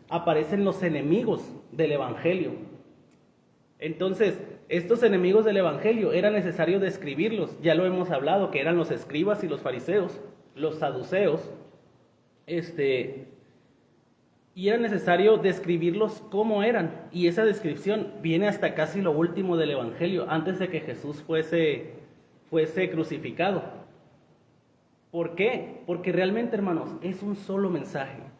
aparecen los enemigos del Evangelio. Entonces, estos enemigos del Evangelio era necesario describirlos. Ya lo hemos hablado, que eran los escribas y los fariseos, los saduceos. Y era necesario describirlos cómo eran. Y esa descripción viene hasta casi lo último del Evangelio, antes de que Jesús fuese crucificado. ¿Por qué? Porque realmente, hermanos, es un solo mensaje.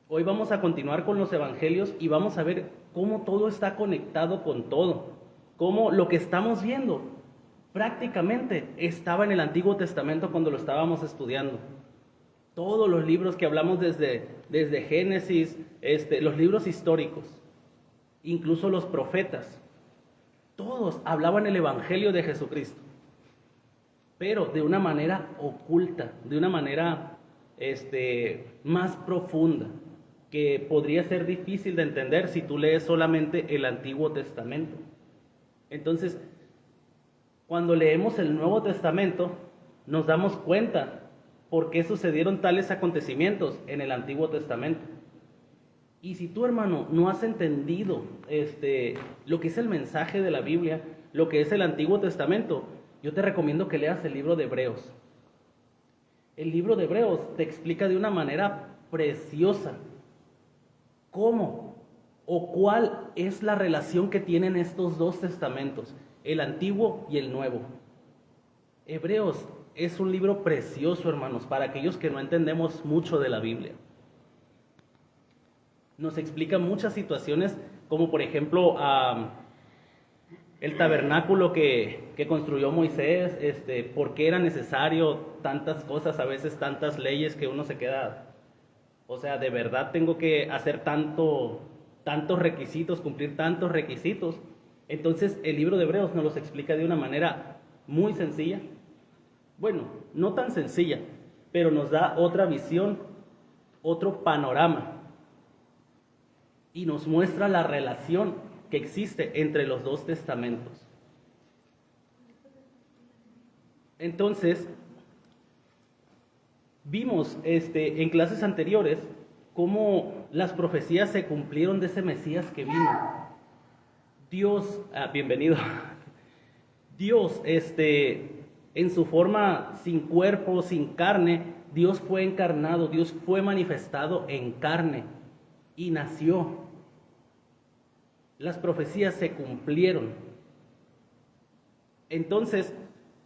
Hoy vamos a continuar con los evangelios y vamos a ver cómo todo está conectado con todo. Cómo lo que estamos viendo prácticamente estaba en el Antiguo Testamento cuando lo estábamos estudiando. Todos los libros que hablamos desde Génesis, los libros históricos, incluso los profetas, todos hablaban el evangelio de Jesucristo, pero de una manera oculta, de una manera más profunda, que podría ser difícil de entender si tú lees solamente el Antiguo Testamento. Entonces, cuando leemos el Nuevo Testamento, nos damos cuenta por qué sucedieron tales acontecimientos en el Antiguo Testamento. Y si tú, hermano, no has entendido lo que es el mensaje de la Biblia, lo que es el Antiguo Testamento, yo te recomiendo que leas el libro de Hebreos. El libro de Hebreos te explica de una manera preciosa cómo o cuál es la relación que tienen estos dos testamentos, el Antiguo y el Nuevo. Hebreos es un libro precioso, hermanos, para aquellos que no entendemos mucho de la Biblia. Nos explica muchas situaciones, como por ejemplo el tabernáculo que construyó Moisés, por qué era necesario tantas cosas, a veces tantas leyes que uno se queda, o sea, de verdad tengo que hacer tantos requisitos, cumplir tantos requisitos. Entonces el libro de Hebreos nos los explica de una manera muy sencilla. Bueno, no tan sencilla, pero nos da otra visión, otro panorama, y nos muestra la relación que existe entre los dos testamentos. Entonces, vimos en clases anteriores cómo las profecías se cumplieron de ese Mesías que vino. Dios, bienvenido. Dios, en su forma sin cuerpo, sin carne, Dios fue encarnado, Dios fue manifestado en carne y nació. Las profecías se cumplieron. Entonces,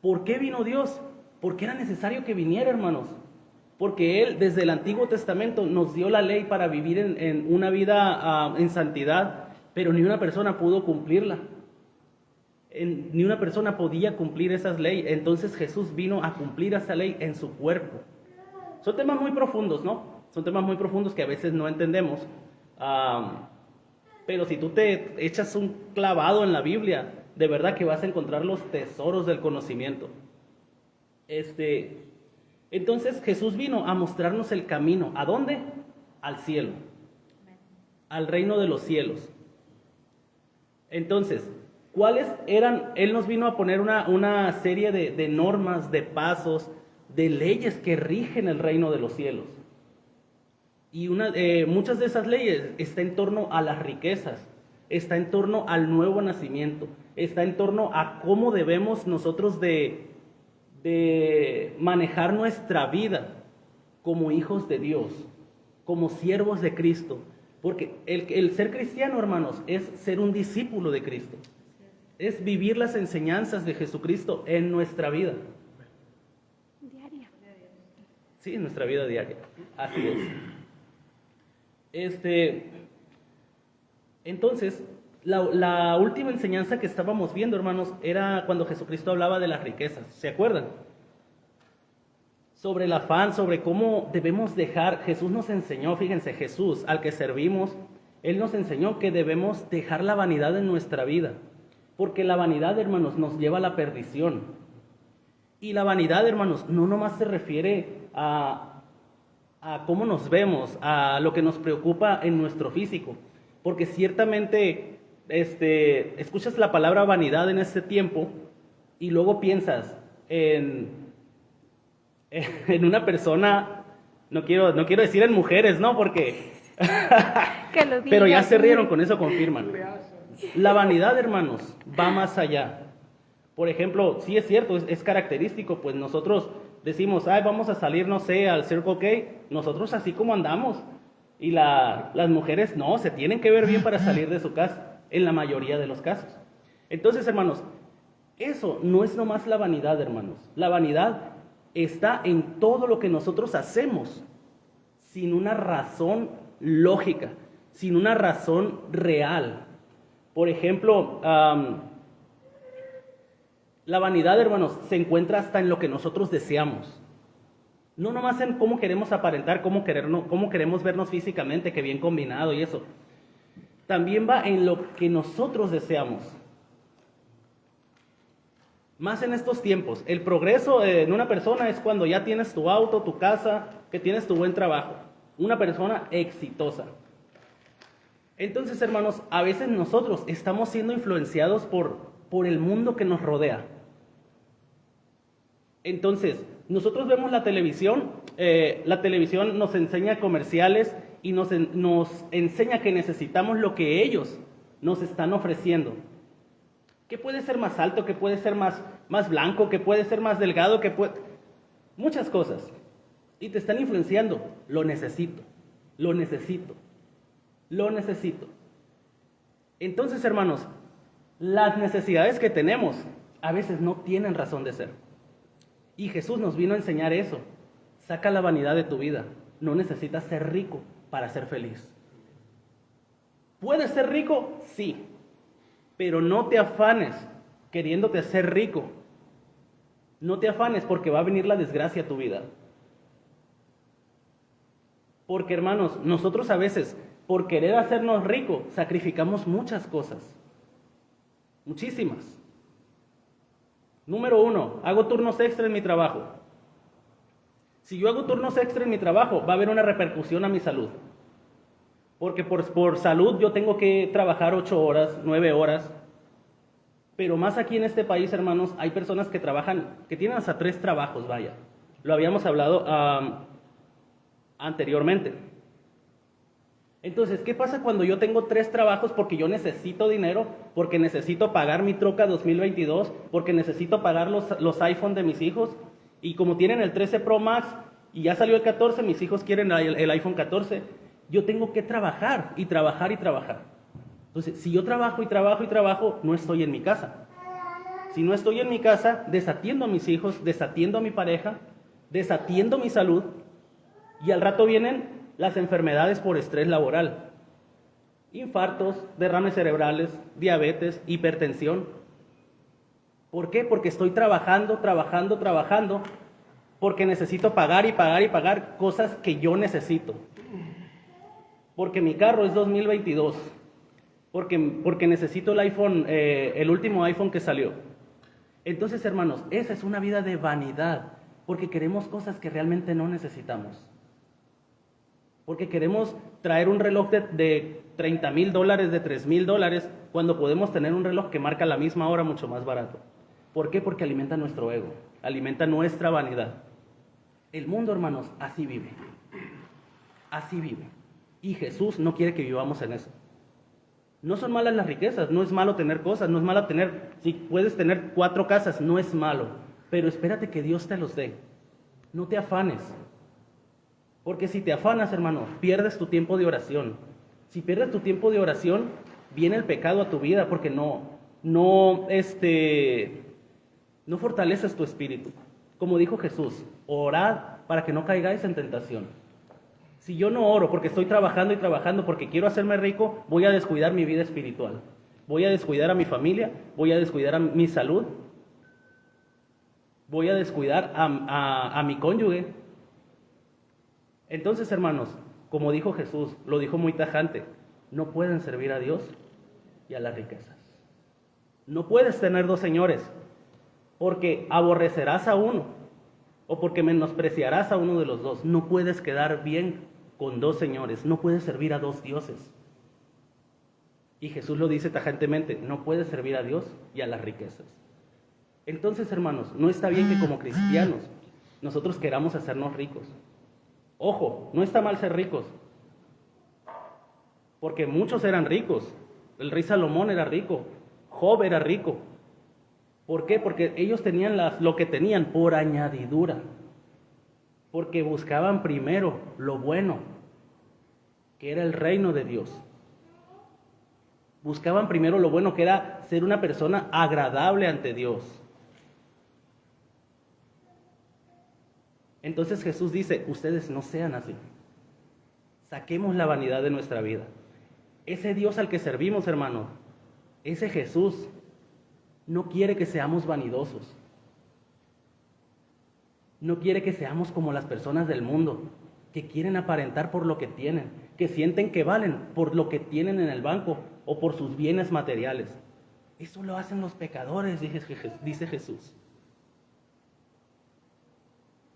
¿por qué vino Dios? Porque era necesario que viniera, hermanos. Porque Él, desde el Antiguo Testamento, nos dio la ley para vivir en una vida en santidad, pero ni una persona pudo cumplirla. Ni una persona podía cumplir esas leyes. Entonces Jesús vino a cumplir esa ley en su cuerpo. Son temas muy profundos, ¿no? Son temas muy profundos que a veces no entendemos. Pero si tú te echas un clavado en la Biblia, de verdad que vas a encontrar los tesoros del conocimiento. Entonces Jesús vino a mostrarnos el camino. ¿A dónde? Al cielo. Al reino de los cielos. Entonces, ¿cuáles eran? Él nos vino a poner una serie de normas, de pasos, de leyes que rigen el reino de los cielos. Y muchas de esas leyes está en torno a las riquezas, está en torno al nuevo nacimiento, está en torno a cómo debemos nosotros de manejar nuestra vida como hijos de Dios, como siervos de Cristo. Porque el ser cristiano, hermanos, es ser un discípulo de Cristo. Es vivir las enseñanzas de Jesucristo en nuestra vida. Diaria. Sí, en nuestra vida diaria. Así es. Entonces, la última enseñanza que estábamos viendo, hermanos, era cuando Jesucristo hablaba de las riquezas. ¿Se acuerdan? Sobre el afán, sobre cómo debemos dejar. Jesús nos enseñó, fíjense, Jesús, al que servimos, Él nos enseñó que debemos dejar la vanidad en nuestra vida. Porque la vanidad, hermanos, nos lleva a la perdición. Y la vanidad, hermanos, no nomás se refiere a cómo nos vemos, a lo que nos preocupa en nuestro físico. Porque ciertamente, escuchas la palabra vanidad en este tiempo y luego piensas en una persona No quiero decir en mujeres, ¿no? Porque... Que lo Pero ya digas. se rieron, con eso confirman. La vanidad, hermanos, va más allá. Por ejemplo, sí es cierto, es característico, pues nosotros decimos, ay, vamos a salir, no sé, al Circle K, nosotros así como andamos. Y las mujeres no, se tienen que ver bien para salir de su casa, en la mayoría de los casos. Entonces, hermanos, eso no es nomás la vanidad, hermanos. La vanidad está en todo lo que nosotros hacemos, sin una razón lógica, sin una razón real. Por ejemplo, la vanidad, hermanos, se encuentra hasta en lo que nosotros deseamos. No nomás en cómo queremos aparentar, cómo queremos vernos físicamente, que bien combinado y eso. También va en lo que nosotros deseamos. Más en estos tiempos. El progreso en una persona es cuando ya tienes tu auto, tu casa, que tienes tu buen trabajo. Una persona exitosa. Entonces, hermanos, a veces nosotros estamos siendo influenciados por el mundo que nos rodea. Entonces, nosotros vemos la televisión nos enseña comerciales y nos enseña que necesitamos lo que ellos nos están ofreciendo. Que puede ser más alto, que puede ser más blanco, que puede ser más delgado, muchas cosas. Y te están influenciando. Lo necesito, lo necesito, lo necesito. Entonces, hermanos, las necesidades que tenemos a veces no tienen razón de ser. Y Jesús nos vino a enseñar eso. Saca la vanidad de tu vida. No necesitas ser rico para ser feliz. ¿Puedes ser rico? Sí. Pero no te afanes queriéndote hacer rico. No te afanes porque va a venir la desgracia a tu vida. Porque, hermanos, nosotros a veces, por querer hacernos ricos, sacrificamos muchas cosas. Muchísimas. Número 1, hago turnos extra en mi trabajo. Si yo hago turnos extra en mi trabajo, va a haber una repercusión a mi salud. Porque por salud yo tengo que trabajar 8 horas, 9 horas. Pero más aquí en este país, hermanos, hay personas que trabajan, que tienen hasta 3 trabajos, vaya. Lo habíamos hablado anteriormente. Entonces, ¿qué pasa cuando yo tengo 3 trabajos porque yo necesito dinero? Porque necesito pagar mi troca 2022, porque necesito pagar los iPhone de mis hijos. Y como tienen el 13 Pro Max y ya salió el 14, mis hijos quieren el iPhone 14. Yo tengo que trabajar y trabajar y trabajar. Entonces, si yo trabajo y trabajo y trabajo, no estoy en mi casa. Si no estoy en mi casa, desatiendo a mis hijos, desatiendo a mi pareja, desatiendo mi salud, y al rato vienen las enfermedades por estrés laboral. Infartos, derrames cerebrales, diabetes, hipertensión. ¿Por qué? Porque estoy trabajando, porque necesito pagar y pagar y pagar cosas que yo necesito. Porque mi carro es 2022. Porque necesito el iPhone, el último iPhone que salió. Entonces, hermanos, esa es una vida de vanidad, porque queremos cosas que realmente no necesitamos. Porque queremos traer un reloj de $30,000, de $3,000, cuando podemos tener un reloj que marca la misma hora mucho más barato. ¿Por qué? Porque alimenta nuestro ego, alimenta nuestra vanidad. El mundo, hermanos, así vive. Así vive. Y Jesús no quiere que vivamos en eso. No son malas las riquezas, no es malo tener cosas, no es malo si puedes tener 4 casas, no es malo. Pero espérate que Dios te los dé. No te afanes. Porque si te afanas, hermano, pierdes tu tiempo de oración. Si pierdes tu tiempo de oración, viene el pecado a tu vida porque no fortaleces tu espíritu. Como dijo Jesús, orad para que no caigáis en tentación. Si yo no oro porque estoy trabajando y trabajando porque quiero hacerme rico, voy a descuidar mi vida espiritual. Voy a descuidar a mi familia, voy a descuidar a mi salud, voy a descuidar a mi cónyuge. Entonces, hermanos, como dijo Jesús, lo dijo muy tajante, no pueden servir a Dios y a las riquezas. No puedes tener 2 señores, porque aborrecerás a uno o porque menospreciarás a uno de los dos. No puedes quedar bien con 2 señores, no puedes servir a 2 dioses. Y Jesús lo dice tajantemente, no puedes servir a Dios y a las riquezas. Entonces, hermanos, no está bien que como cristianos nosotros queramos hacernos ricos. Ojo, no está mal ser ricos, porque muchos eran ricos. El rey Salomón era rico, Job era rico. ¿Por qué? Porque ellos tenían lo que tenían por añadidura, porque buscaban primero lo bueno, que era el reino de Dios. Buscaban primero lo bueno, que era ser una persona agradable ante Dios. Entonces Jesús dice, ustedes no sean así. Saquemos la vanidad de nuestra vida. Ese Dios al que servimos, hermano, ese Jesús, no quiere que seamos vanidosos. No quiere que seamos como las personas del mundo, que quieren aparentar por lo que tienen, que sienten que valen por lo que tienen en el banco o por sus bienes materiales. Eso lo hacen los pecadores, dice Jesús.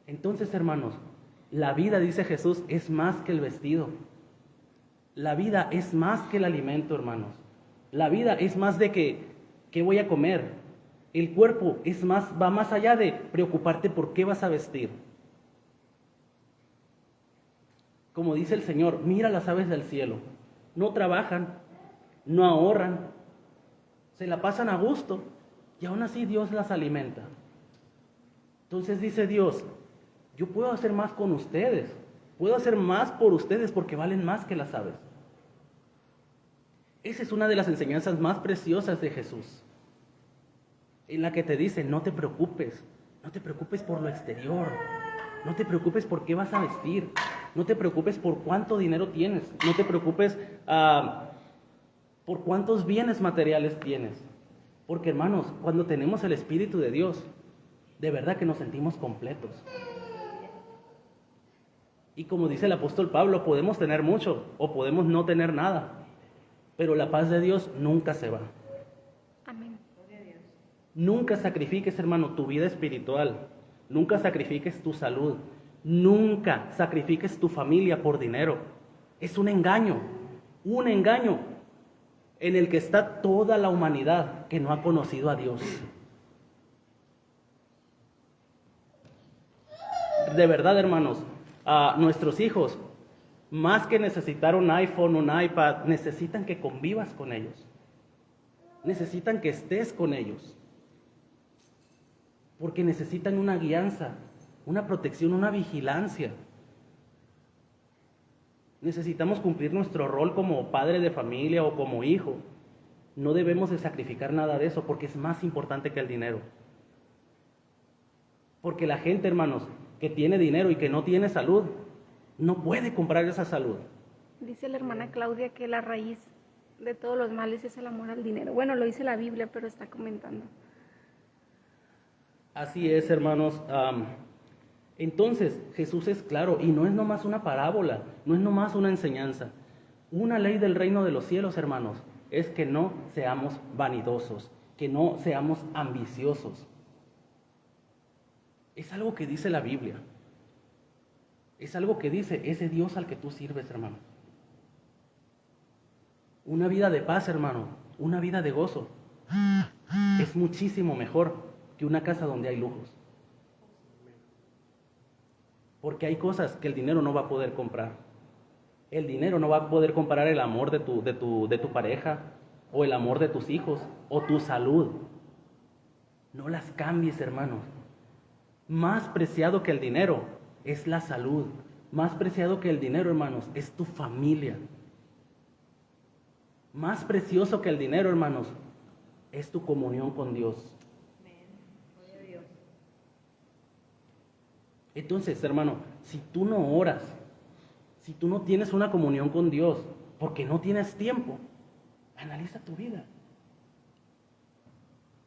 Entonces, hermanos, la vida, dice Jesús, es más que el vestido. La vida es más que el alimento, hermanos. La vida es más de ¿qué voy a comer? El cuerpo va más allá de preocuparte por qué vas a vestir. Como dice el Señor, mira las aves del cielo. No trabajan, no ahorran, se la pasan a gusto y aún así Dios las alimenta. Entonces dice Dios, yo puedo hacer más con ustedes, puedo hacer más por ustedes porque valen más que las aves. Esa es una de las enseñanzas más preciosas de Jesús, en la que te dice, no te preocupes por lo exterior, no te preocupes por qué vas a vestir, no te preocupes por cuánto dinero tienes, no te preocupes por cuántos bienes materiales tienes, porque hermanos, cuando tenemos el Espíritu de Dios, de verdad que nos sentimos completos. Y como dice el apóstol Pablo, podemos tener mucho o podemos no tener nada, pero la paz de Dios nunca se va. Amén. Nunca sacrifiques, hermano, tu vida espiritual. Nunca sacrifiques tu salud. Nunca sacrifiques tu familia por dinero. Es un engaño en el que está toda la humanidad que no ha conocido a Dios. De verdad, hermanos, a nuestros hijos, más que necesitar un iPhone, un iPad, necesitan que convivas con ellos. Necesitan que estés con ellos. Porque necesitan una guianza, una protección, una vigilancia. Necesitamos cumplir nuestro rol como padre de familia o como hijo. No debemos de sacrificar nada de eso porque es más importante que el dinero. Porque la gente, hermanos, que tiene dinero y que no tiene salud, no puede comprar esa salud. Dice la hermana Claudia que la raíz de todos los males es el amor al dinero. Bueno, lo dice la Biblia, pero está comentando. Así es, hermanos. Entonces, Jesús es claro, y no es nomás una parábola, no es nomás una enseñanza. Una ley del reino de los cielos, hermanos, es que no seamos vanidosos, que no seamos ambiciosos. Es algo que dice la Biblia. Es algo que dice ese Dios al que tú sirves, hermano. Una vida de paz, hermano, una vida de gozo, es muchísimo mejor que una casa donde hay lujos. Porque hay cosas que el dinero no va a poder comprar. El dinero no va a poder comprar el amor de tu pareja, o el amor de tus hijos, o tu salud. No las cambies, hermanos. Más preciado que el dinero es la salud. Más preciado que el dinero, hermanos, es tu familia. Más precioso que el dinero, hermanos, es tu comunión con Dios. Entonces, hermano, si tú no oras, si tú no tienes una comunión con Dios, porque no tienes tiempo, analiza tu vida.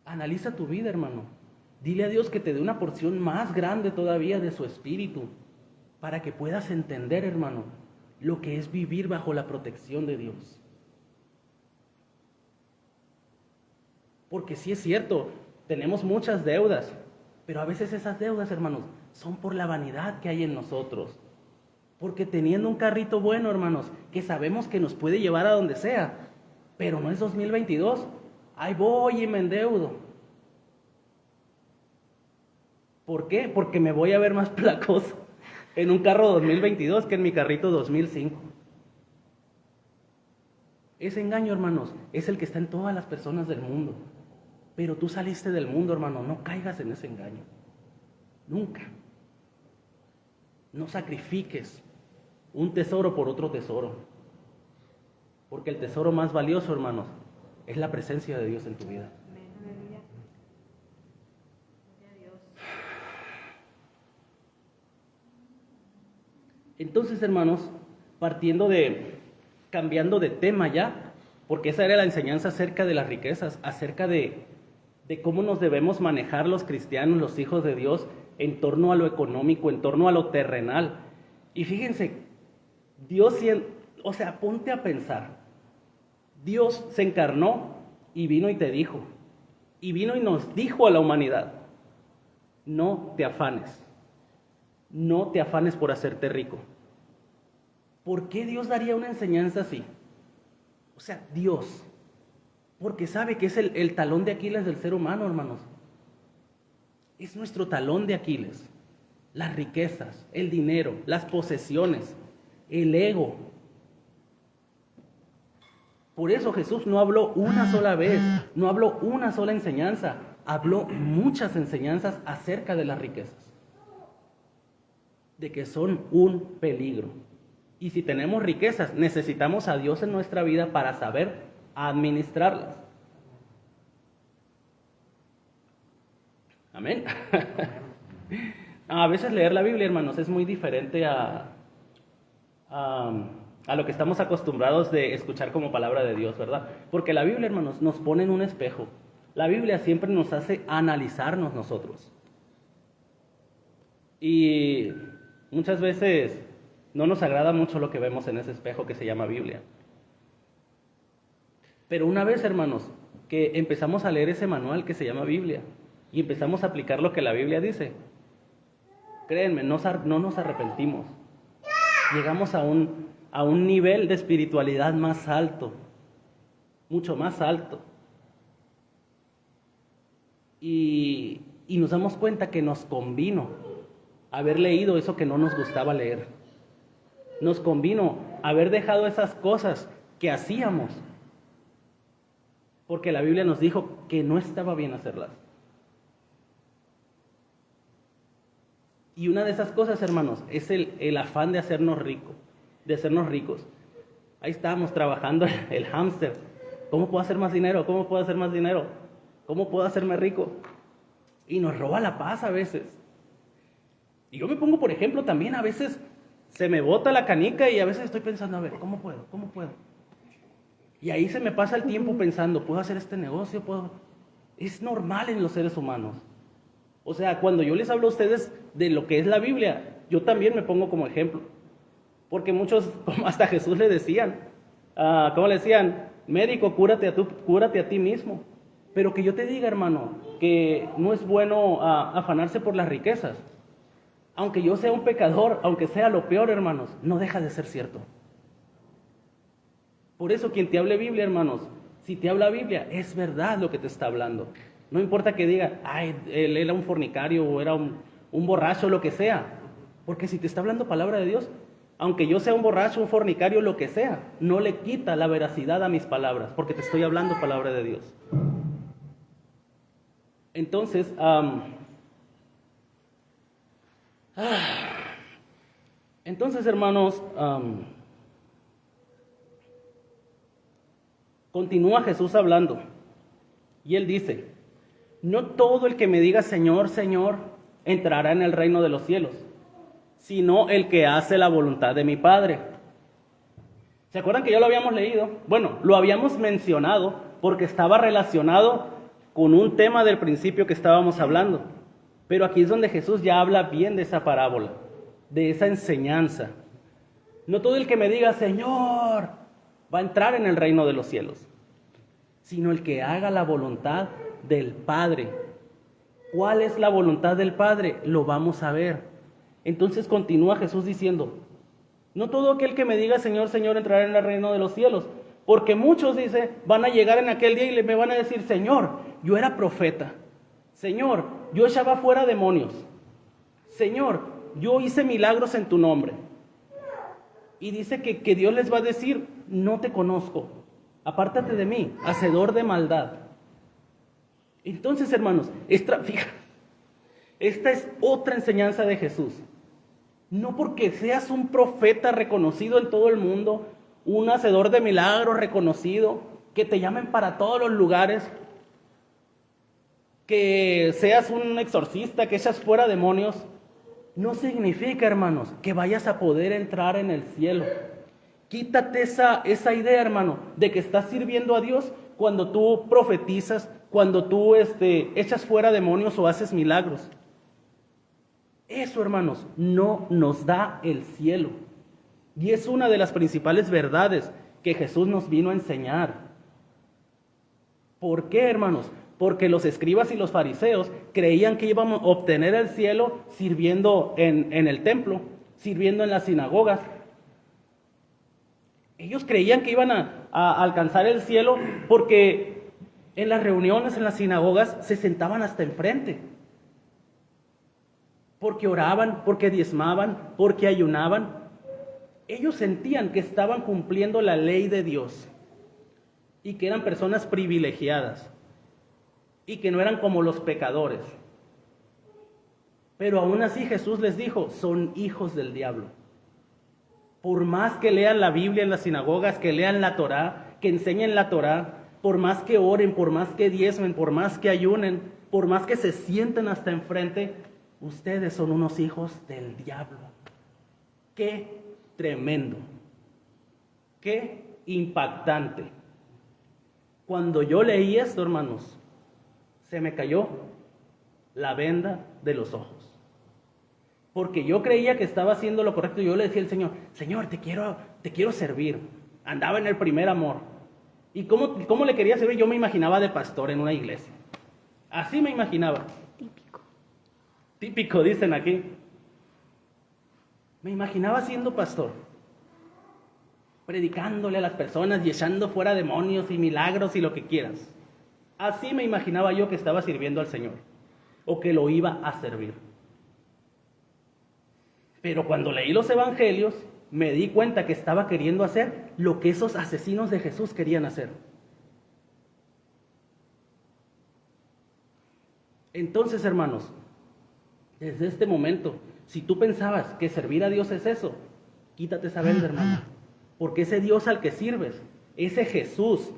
Analiza tu vida, hermano. Dile a Dios que te dé una porción más grande todavía de su espíritu, para que puedas entender, hermano, lo que es vivir bajo la protección de Dios. Porque sí es cierto, tenemos muchas deudas, pero a veces esas deudas, hermanos, son por la vanidad que hay en nosotros. Porque teniendo un carrito bueno, hermanos, que sabemos que nos puede llevar a donde sea, pero no es 2022, ahí voy y me endeudo. ¿Por qué? Porque me voy a ver más placoso. en un carro 2022 que en mi carrito 2005. Ese engaño, hermanos, es el que está en todas las personas del mundo. Pero tú saliste del mundo, hermano, no caigas en ese engaño. Nunca. No sacrifiques un tesoro por otro tesoro. Porque el tesoro más valioso, hermanos, es la presencia de Dios en tu vida. Entonces, hermanos, cambiando de tema ya, porque esa era la enseñanza acerca de las riquezas, acerca de cómo nos debemos manejar los cristianos, los hijos de Dios, en torno a lo económico, en torno a lo terrenal. Y fíjense, ponte a pensar, Dios se encarnó y vino y te dijo, y vino y nos dijo a la humanidad, no te afanes por hacerte rico. ¿Por qué Dios daría una enseñanza así? O sea, Dios, porque sabe que es el talón de Aquiles del ser humano, hermanos. Es nuestro talón de Aquiles. Las riquezas, el dinero, las posesiones, el ego. Por eso Jesús no habló una sola vez, no habló una sola enseñanza, habló muchas enseñanzas acerca de las riquezas. De que son un peligro. Y si tenemos riquezas, necesitamos a Dios en nuestra vida para saber administrarlas. Amén. A veces leer la Biblia, hermanos, es muy diferente a lo que estamos acostumbrados de escuchar como palabra de Dios, ¿verdad? Porque la Biblia, hermanos, nos pone en un espejo. La Biblia siempre nos hace analizarnos nosotros. Y muchas veces no nos agrada mucho lo que vemos en ese espejo que se llama Biblia. Pero una vez, hermanos, que empezamos a leer ese manual que se llama Biblia y empezamos a aplicar lo que la Biblia dice, créanme, no nos arrepentimos. Llegamos a un nivel de espiritualidad más alto, mucho más alto. Y nos damos cuenta que nos convino haber leído eso que no nos gustaba leer. Nos convino haber dejado esas cosas que hacíamos, porque la Biblia nos dijo que no estaba bien hacerlas. Y una de esas cosas, hermanos, es el afán de hacernos ricos. Ahí estábamos trabajando el hámster. ¿Cómo puedo hacer más dinero? ¿Cómo puedo hacer más dinero? ¿Cómo puedo hacerme rico? Y nos roba la paz a veces. Y yo me pongo, por ejemplo, también a veces se me bota la canica y a veces estoy pensando, a ver, ¿cómo puedo? Y ahí se me pasa el tiempo pensando, ¿puedo hacer este negocio? Es normal en los seres humanos. O sea, cuando yo les hablo a ustedes de lo que es la Biblia, yo también me pongo como ejemplo. Porque muchos, como hasta Jesús le decían, ¿cómo le decían? Médico, cúrate a ti mismo. Pero que yo te diga, hermano, que no es bueno afanarse por las riquezas. Aunque yo sea un pecador, aunque sea lo peor, hermanos, no deja de ser cierto. Por eso quien te hable Biblia, hermanos, si te habla Biblia, es verdad lo que te está hablando. No importa que diga, ay, él era un fornicario o era un borracho, lo que sea. Porque si te está hablando palabra de Dios, aunque yo sea un borracho, un fornicario, lo que sea, no le quita la veracidad a mis palabras, porque te estoy hablando palabra de Dios. Entonces, hermanos, continúa Jesús hablando y él dice, no todo el que me diga Señor, Señor, entrará en el reino de los cielos, sino el que hace la voluntad de mi Padre. ¿Se acuerdan que ya lo habíamos leído? Bueno, lo habíamos mencionado porque estaba relacionado con un tema del principio que estábamos hablando. Pero aquí es donde Jesús ya habla bien de esa parábola, de esa enseñanza. No todo el que me diga, Señor, va a entrar en el reino de los cielos, sino el que haga la voluntad del Padre. ¿Cuál es la voluntad del Padre? Lo vamos a ver. Entonces continúa Jesús diciendo, no todo aquel que me diga, Señor, Señor, entrará en el reino de los cielos, porque muchos, dice, van a llegar en aquel día y me van a decir, Señor, yo era profeta. Señor, yo echaba fuera demonios. Señor, yo hice milagros en tu nombre. Y dice que Dios les va a decir, no te conozco, apártate de mí, hacedor de maldad. Entonces, hermanos, esta es otra enseñanza de Jesús. No porque seas un profeta reconocido en todo el mundo, un hacedor de milagros reconocido, que te llamen para todos los lugares, que seas un exorcista, que echas fuera demonios, no significa, hermanos, que vayas a poder entrar en el cielo. Quítate esa idea, hermano, de que estás sirviendo a Dios cuando tú profetizas, cuando tú echas fuera demonios o haces milagros. Eso, hermanos, no nos da el cielo. Y es una de las principales verdades que Jesús nos vino a enseñar. ¿Por qué, hermanos? Porque los escribas y los fariseos creían que iban a obtener el cielo sirviendo en el templo, sirviendo en las sinagogas. Ellos creían que iban a alcanzar el cielo porque en las reuniones, en las sinagogas, se sentaban hasta enfrente. Porque oraban, porque diezmaban, porque ayunaban. Ellos sentían que estaban cumpliendo la ley de Dios y que eran personas privilegiadas y que no eran como los pecadores. Pero aún así Jesús les dijo, son hijos del diablo. Por más que lean la Biblia en las sinagogas, que lean la Torá, que enseñen la Torá, por más que oren, por más que diezmen, por más que ayunen, por más que se sienten hasta enfrente, ustedes son unos hijos del diablo. ¡Qué tremendo! ¡Qué impactante! Cuando yo leí esto, hermanos, se me cayó la venda de los ojos. Porque yo creía que estaba haciendo lo correcto. Yo le decía al Señor, Señor, te quiero servir. Andaba en el primer amor. ¿Y cómo le quería servir? Yo me imaginaba de pastor en una iglesia. Así me imaginaba. Típico, dicen aquí. Me imaginaba siendo pastor, predicándole a las personas y echando fuera demonios y milagros y lo que quieras. Así me imaginaba yo que estaba sirviendo al Señor, o que lo iba a servir. Pero cuando leí los evangelios, me di cuenta que estaba queriendo hacer lo que esos asesinos de Jesús querían hacer. Entonces, hermanos, desde este momento, si tú pensabas que servir a Dios es eso, quítate esa venda, hermano. Porque ese Dios al que sirves, ese Jesús,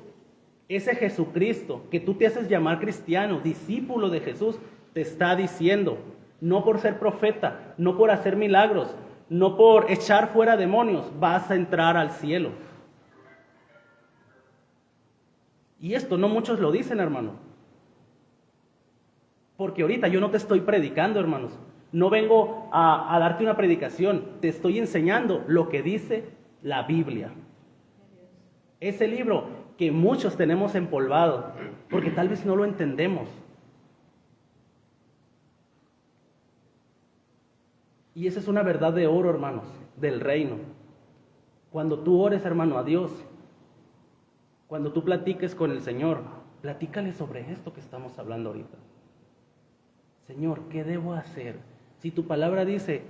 ese Jesucristo, que tú te haces llamar cristiano, discípulo de Jesús, te está diciendo, no por ser profeta, no por hacer milagros, no por echar fuera demonios, vas a entrar al cielo. Y esto no muchos lo dicen, hermano. Porque ahorita yo no te estoy predicando, hermanos. No vengo a darte una predicación, te estoy enseñando lo que dice la Biblia. Ese libro que muchos tenemos empolvado, porque tal vez no lo entendemos. Y esa es una verdad de oro, hermanos, del reino. Cuando tú ores, hermano, a Dios, cuando tú platiques con el Señor, platícale sobre esto que estamos hablando ahorita. Señor, ¿qué debo hacer? Si tu palabra dice,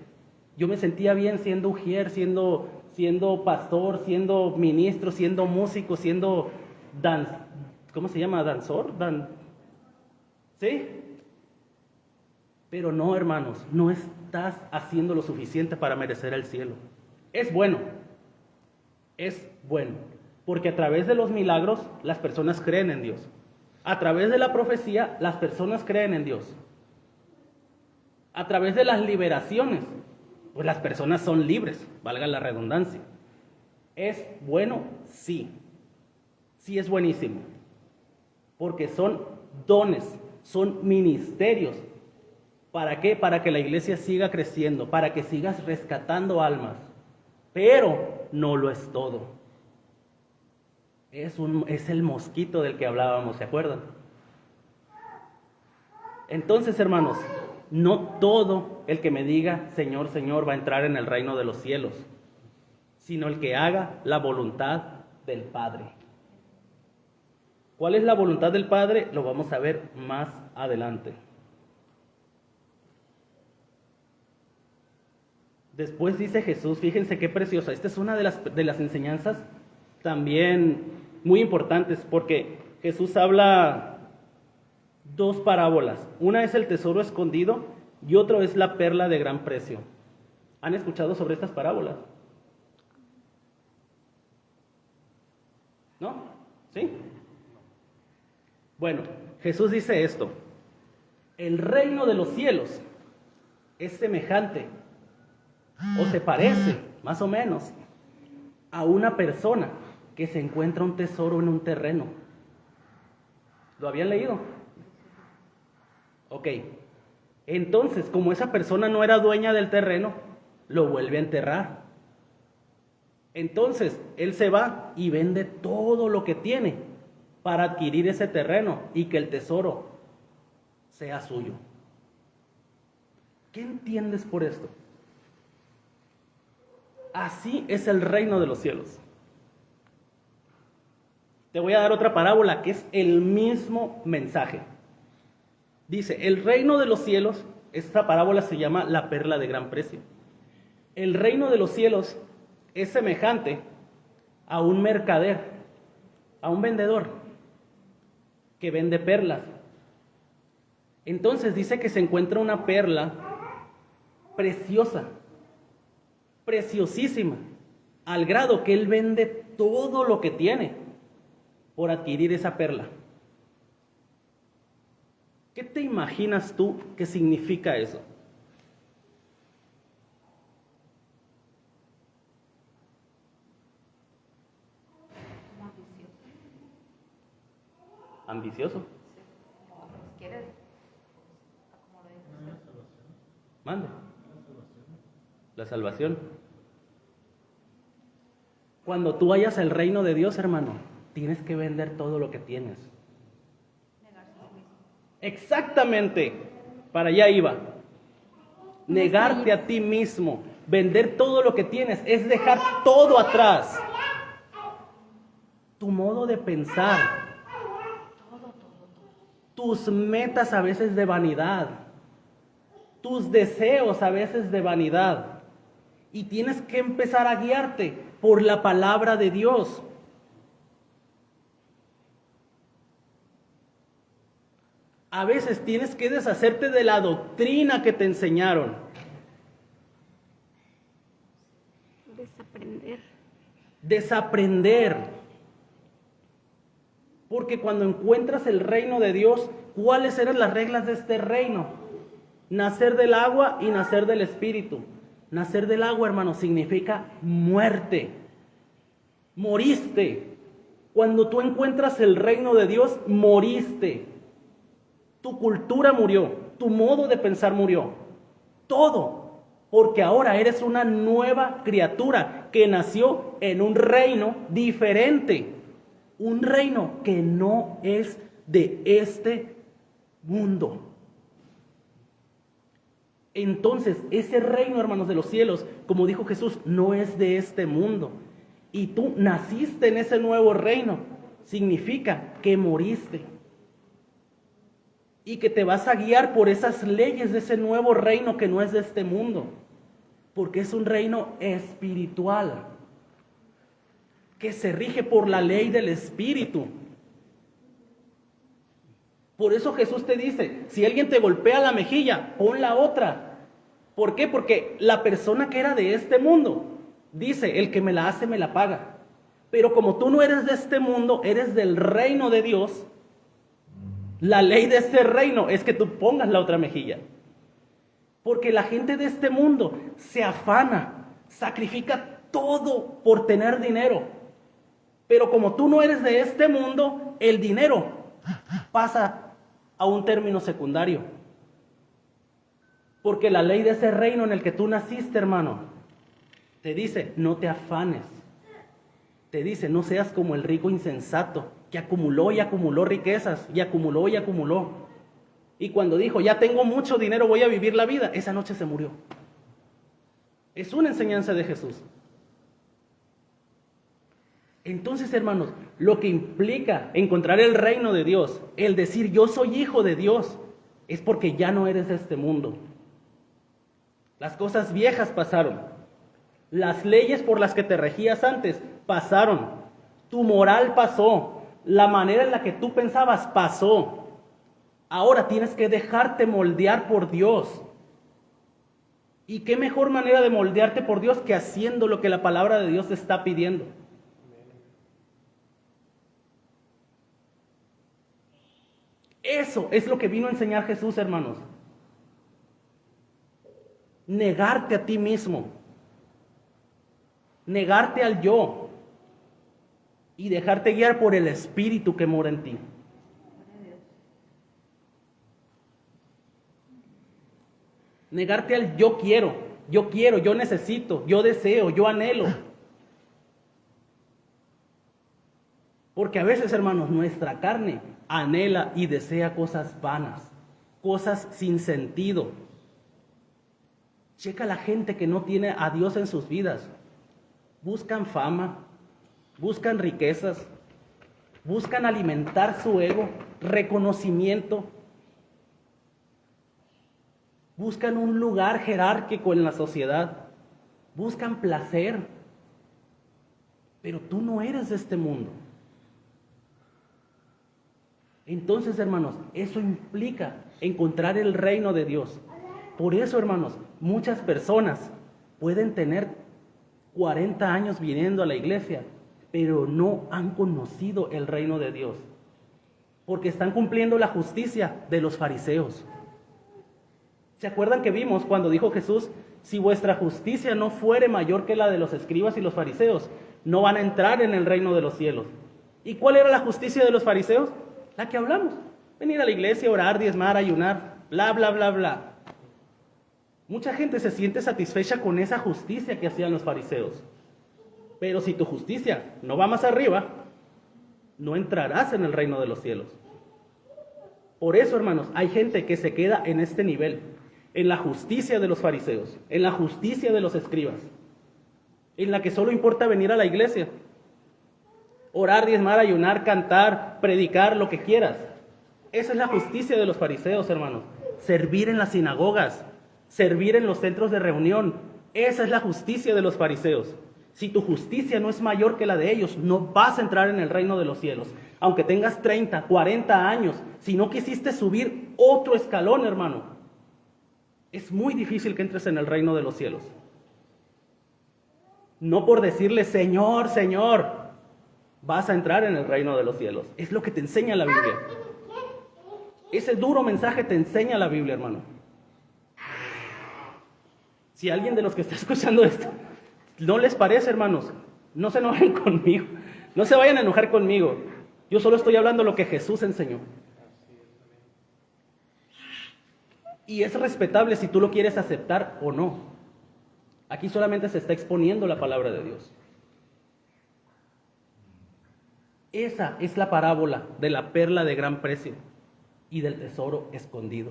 yo me sentía bien siendo ujier, siendo pastor, siendo ministro, siendo músico, siendo ¿cómo se llama? ¿Danzor? ¿Sí? Pero no, hermanos, no estás haciendo lo suficiente para merecer el cielo. Es bueno, porque a través de los milagros las personas creen en Dios. A través de la profecía las personas creen en Dios. A través de las liberaciones, pues las personas son libres, valga la redundancia. ¿Es bueno? Sí. Sí es buenísimo. Porque son dones, son ministerios. ¿Para qué? Para que la iglesia siga creciendo, para que sigas rescatando almas. Pero no lo es todo. Es el mosquito del que hablábamos, ¿se acuerdan? Entonces, hermanos, no todo el que me diga Señor, Señor va a entrar en el reino de los cielos, sino el que haga la voluntad del Padre. ¿Cuál es la voluntad del Padre? Lo vamos a ver más adelante. Después dice Jesús, fíjense qué preciosa. Esta es una de las enseñanzas también muy importantes, porque Jesús habla dos parábolas. Una es el tesoro escondido y otro es la perla de gran precio. ¿Han escuchado sobre estas parábolas? ¿No? ¿Sí? Bueno, Jesús dice esto: el reino de los cielos es semejante o se parece, más o menos, a una persona que se encuentra un tesoro en un terreno. ¿Lo habían leído? Ok. Entonces, como esa persona no era dueña del terreno, lo vuelve a enterrar. Entonces, él se va y vende todo lo que tiene para adquirir ese terreno y que el tesoro sea suyo. ¿Qué entiendes por esto? Así es el reino de los cielos. Te voy a dar otra parábola que es el mismo mensaje. Dice, el reino de los cielos, esta parábola se llama la perla de gran precio. El reino de los cielos es semejante a un mercader, a un vendedor que vende perlas. Entonces dice que se encuentra una perla preciosa, preciosísima, al grado que él vende todo lo que tiene por adquirir esa perla. ¿Qué te imaginas tú que significa eso? Ambicioso. Mande. La salvación. Cuando tú vayas al reino de Dios, hermano, tienes que vender todo lo que tienes. Exactamente, para allá iba. Negarte a ti mismo, vender todo lo que tienes, es dejar todo atrás. Tu modo de pensar, tus metas a veces de vanidad, tus deseos a veces de vanidad. Y tienes que empezar a guiarte por la palabra de Dios. A veces tienes que deshacerte de la doctrina que te enseñaron. Desaprender. Porque cuando encuentras el reino de Dios, ¿cuáles eran las reglas de este reino? Nacer del agua y nacer del espíritu. Nacer del agua, hermano, significa muerte. Moriste. Cuando tú encuentras el reino de Dios, moriste. Tu cultura murió, tu modo de pensar murió. Todo. Porque ahora eres una nueva criatura que nació en un reino diferente. Un reino que no es de este mundo. Entonces, ese reino, hermanos, de los cielos, como dijo Jesús, no es de este mundo. Y tú naciste en ese nuevo reino. Significa que moriste. Y que te vas a guiar por esas leyes de ese nuevo reino que no es de este mundo. Porque es un reino espiritual. Que se rige por la ley del Espíritu. Por eso Jesús te dice, si alguien te golpea la mejilla, pon la otra. ¿Por qué? Porque la persona que era de este mundo, dice, el que me la hace, me la paga. Pero como tú no eres de este mundo, eres del reino de Dios, la ley de ese reino es que tú pongas la otra mejilla. Porque la gente de este mundo se afana, sacrifica todo por tener dinero. Pero como tú no eres de este mundo, el dinero pasa a un término secundario. Porque la ley de ese reino en el que tú naciste, hermano, te dice, no te afanes. Te dice, no seas como el rico insensato, que acumuló y acumuló riquezas, y acumuló y acumuló. Y cuando dijo, ya tengo mucho dinero, voy a vivir la vida, esa noche se murió. Es una enseñanza de Jesús. Entonces, hermanos, lo que implica encontrar el reino de Dios, el decir yo soy hijo de Dios, es porque ya no eres de este mundo. Las cosas viejas pasaron. Las leyes por las que te regías antes pasaron. Tu moral pasó. La manera en la que tú pensabas pasó. Ahora tienes que dejarte moldear por Dios. ¿Y qué mejor manera de moldearte por Dios que haciendo lo que la palabra de Dios te está pidiendo? Eso es lo que vino a enseñar Jesús, hermanos. Negarte a ti mismo. Negarte al yo. Y dejarte guiar por el Espíritu que mora en ti. Negarte al yo quiero, yo necesito, yo deseo, yo anhelo. Porque a veces, hermanos, nuestra carne anhela y desea cosas vanas, cosas sin sentido. Checa la gente que no tiene a Dios en sus vidas. Buscan fama, buscan riquezas, buscan alimentar su ego, reconocimiento. Buscan un lugar jerárquico en la sociedad. Buscan placer. Pero tú no eres de este mundo. Entonces, hermanos, eso implica encontrar el reino de Dios. Por eso, hermanos, muchas personas pueden tener 40 años viniendo a la iglesia, pero no han conocido el reino de Dios. Porque están cumpliendo la justicia de los fariseos. ¿Se acuerdan que vimos cuando dijo Jesús, si vuestra justicia no fuere mayor que la de los escribas y los fariseos, no van a entrar en el reino de los cielos? ¿Y cuál era la justicia de los fariseos? La que hablamos. Venir a la iglesia, orar, diezmar, ayunar, bla, bla, bla, bla. Mucha gente se siente satisfecha con esa justicia que hacían los fariseos. Pero si tu justicia no va más arriba, no entrarás en el reino de los cielos. Por eso, hermanos, hay gente que se queda en este nivel. En la justicia de los fariseos, en la justicia de los escribas, en la que solo importa venir a la iglesia, orar, diezmar, ayunar, cantar, predicar, lo que quieras. Esa es la justicia de los fariseos, hermanos. Servir en las sinagogas, servir en los centros de reunión, esa es la justicia de los fariseos. Si tu justicia no es mayor que la de ellos, no vas a entrar en el reino de los cielos. Aunque tengas 30, 40 años, si no quisiste subir otro escalón, hermano, es muy difícil que entres en el reino de los cielos. No por decirle, Señor, Señor, vas a entrar en el reino de los cielos. Es lo que te enseña la Biblia. Ese duro mensaje te enseña la Biblia, hermano. Si alguien de los que está escuchando esto no les parece, hermanos, no se enojen conmigo. No se vayan a enojar conmigo. Yo solo estoy hablando lo que Jesús enseñó. Y es respetable si tú lo quieres aceptar o no. Aquí solamente se está exponiendo la palabra de Dios. Esa es la parábola de la perla de gran precio y del tesoro escondido.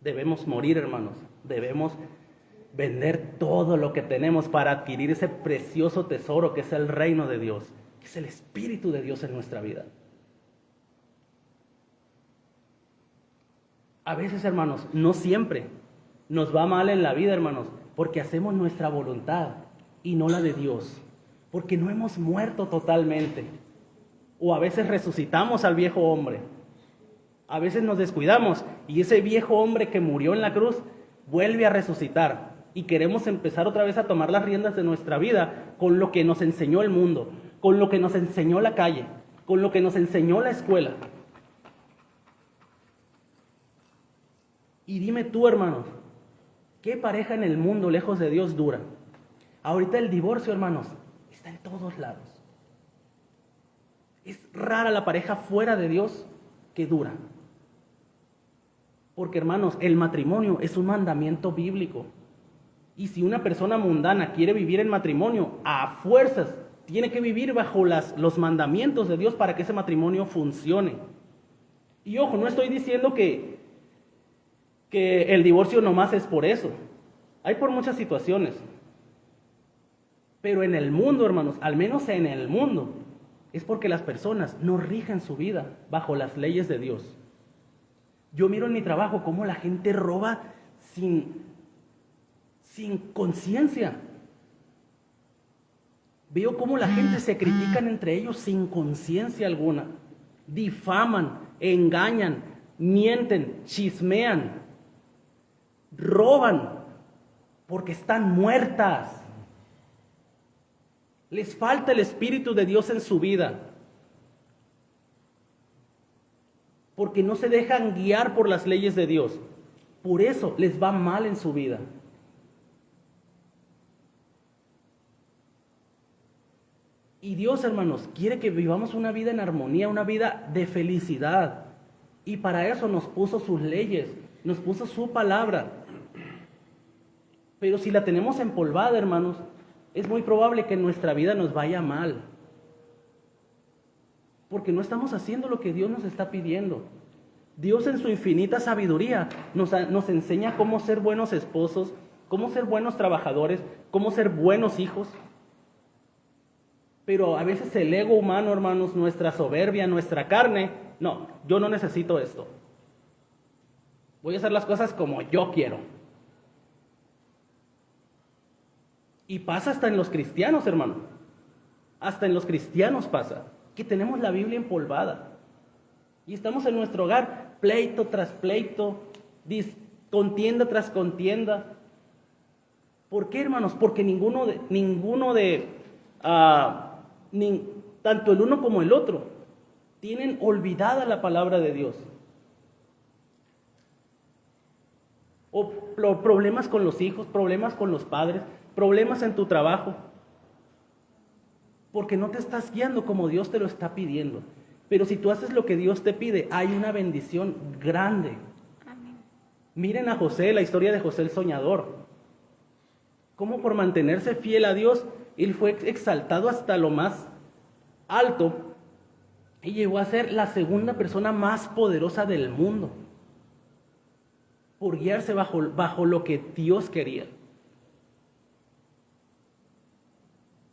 Debemos morir, hermanos. Debemos vender todo lo que tenemos para adquirir ese precioso tesoro que es el reino de Dios, que es el Espíritu de Dios en nuestra vida. A veces, hermanos, no siempre nos va mal en la vida, hermanos, porque hacemos nuestra voluntad y no la de Dios, porque no hemos muerto totalmente. O a veces resucitamos al viejo hombre. A veces nos descuidamos y ese viejo hombre que murió en la cruz vuelve a resucitar y queremos empezar otra vez a tomar las riendas de nuestra vida con lo que nos enseñó el mundo, con lo que nos enseñó la calle, con lo que nos enseñó la escuela. Y dime tú, hermanos, ¿qué pareja en el mundo lejos de Dios dura? Ahorita el divorcio, hermanos, está en todos lados. Es rara la pareja fuera de Dios que dura. Porque, hermanos, el matrimonio es un mandamiento bíblico. Y si una persona mundana quiere vivir en matrimonio, a fuerzas tiene que vivir bajo los mandamientos de Dios para que ese matrimonio funcione. Y ojo, no estoy diciendo que el divorcio nomás es por eso. Hay por muchas situaciones. Pero en el mundo, hermanos, al menos en el mundo, es porque las personas no rigen su vida bajo las leyes de Dios. Yo miro en mi trabajo cómo la gente roba sin sin conciencia. Veo cómo la gente se critican entre ellos sin conciencia alguna. Difaman, engañan, mienten, chismean, roban, porque están muertas. Les falta el Espíritu de Dios en su vida. Porque no se dejan guiar por las leyes de Dios. Por eso les va mal en su vida. Y Dios, hermanos, quiere que vivamos una vida en armonía, una vida de felicidad. Y para eso nos puso sus leyes, nos puso su palabra. Pero si la tenemos empolvada, hermanos, es muy probable que en nuestra vida nos vaya mal. Porque no estamos haciendo lo que Dios nos está pidiendo. Dios en su infinita sabiduría nos enseña cómo ser buenos esposos, cómo ser buenos trabajadores, cómo ser buenos hijos. Pero a veces el ego humano, hermanos, nuestra soberbia, nuestra carne, no, yo no necesito esto. Voy a hacer las cosas como yo quiero. Y pasa hasta en los cristianos, hermano. Hasta en los cristianos pasa, que tenemos la Biblia empolvada. Y estamos en nuestro hogar, pleito tras pleito, contienda tras contienda. ¿Por qué, hermanos? Porque tanto el uno como el otro tienen olvidada la palabra de Dios. O problemas con los hijos, problemas con los padres, problemas en tu trabajo. Porque no te estás guiando como Dios te lo está pidiendo. Pero si tú haces lo que Dios te pide, hay una bendición grande. Amén. Miren a José, la historia de José el soñador. Cómo por mantenerse fiel a Dios, él fue exaltado hasta lo más alto y llegó a ser la segunda persona más poderosa del mundo. Por guiarse bajo lo que Dios quería.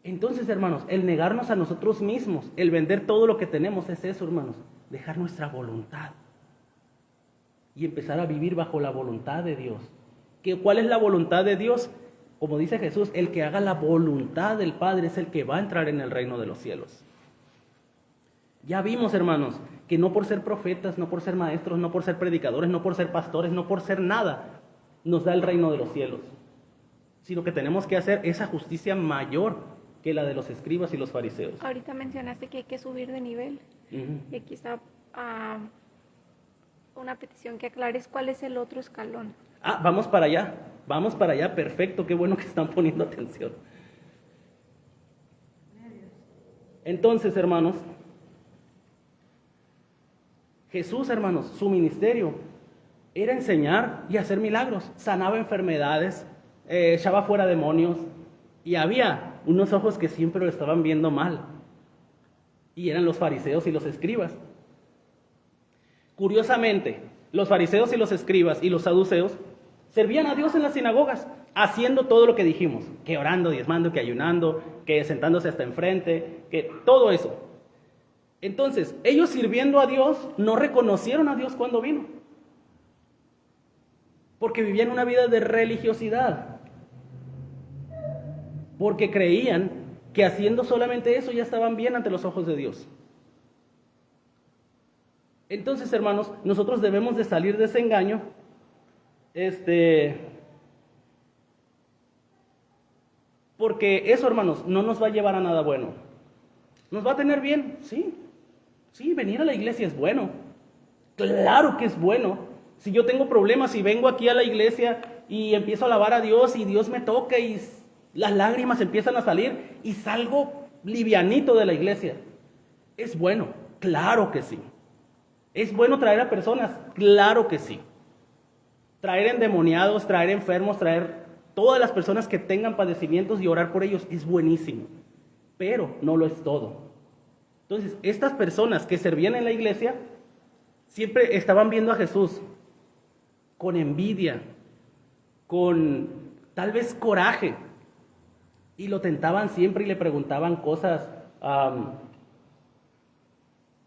Entonces, hermanos, el negarnos a nosotros mismos, el vender todo lo que tenemos es eso, hermanos, dejar nuestra voluntad y empezar a vivir bajo la voluntad de Dios. ¿Cuál es la voluntad de Dios? Como dice Jesús, el que haga la voluntad del Padre es el que va a entrar en el reino de los cielos. Ya vimos, hermanos, que no por ser profetas, no por ser maestros, no por ser predicadores, no por ser pastores, no por ser nada, nos da el reino de los cielos, sino que tenemos que hacer esa justicia mayor que la de los escribas y los fariseos. Ahorita mencionaste que hay que subir de nivel. Y aquí está una petición que aclares cuál es el otro escalón. Vamos para allá, perfecto, qué bueno que están poniendo atención. Entonces, hermanos, Jesús, hermanos, su ministerio era enseñar y hacer milagros, sanaba enfermedades, echaba fuera demonios, y había unos ojos que siempre lo estaban viendo mal, y eran los fariseos y los escribas. Curiosamente, los fariseos y los escribas y los saduceos servían a Dios en las sinagogas, haciendo todo lo que dijimos, que orando, diezmando, que ayunando, que sentándose hasta enfrente, que todo eso. Entonces, ellos sirviendo a Dios, no reconocieron a Dios cuando vino, porque vivían una vida de religiosidad, porque creían que haciendo solamente eso ya estaban bien ante los ojos de Dios. Entonces, hermanos, nosotros debemos de salir de ese engaño, porque eso, hermanos, no nos va a llevar a nada bueno. ¿Nos va a tener bien? Sí, venir a la iglesia es bueno. Claro que es bueno. Si yo tengo problemas y vengo aquí a la iglesia y empiezo a alabar a Dios y Dios me toca y las lágrimas empiezan a salir y salgo livianito de la iglesia, ¿es bueno? Claro que sí. ¿Es bueno traer a personas? Claro que sí. Traer endemoniados, traer enfermos, traer todas las personas que tengan padecimientos y orar por ellos es buenísimo, pero no lo es todo. Entonces, estas personas que servían en la iglesia siempre estaban viendo a Jesús con envidia, con tal vez coraje, y lo tentaban siempre y le preguntaban cosas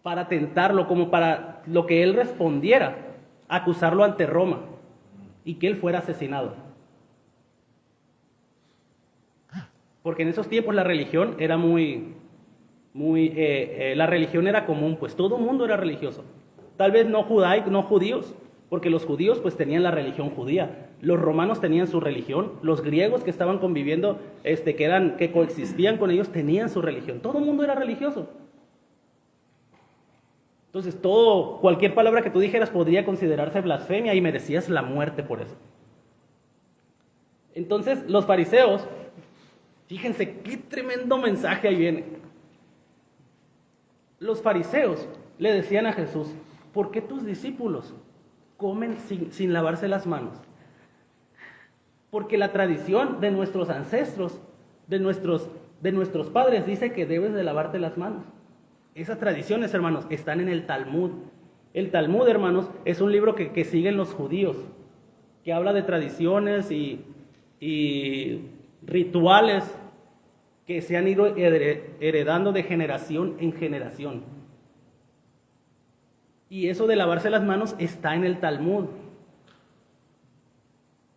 para tentarlo, como para lo que él respondiera, acusarlo ante Roma y que él fuera asesinado. porque en esos tiempos la religión era la religión era común, pues todo el mundo era religioso. Tal vez no judíos, porque los judíos pues tenían la religión judía, los romanos tenían su religión, los griegos que estaban conviviendo, que coexistían con ellos, tenían su religión. Todo el mundo era religioso. Entonces cualquier palabra que tú dijeras podría considerarse blasfemia y merecías la muerte por eso. Entonces los fariseos, fíjense qué tremendo mensaje ahí viene. Los fariseos le decían a Jesús: ¿por qué tus discípulos comen sin lavarse las manos? Porque la tradición de nuestros ancestros, de nuestros padres, dice que debes de lavarte las manos. Esas tradiciones, hermanos, están en el Talmud. El Talmud, hermanos, es un libro que siguen los judíos, que habla de tradiciones y rituales que se han ido heredando de generación en generación. Y eso de lavarse las manos está en el Talmud.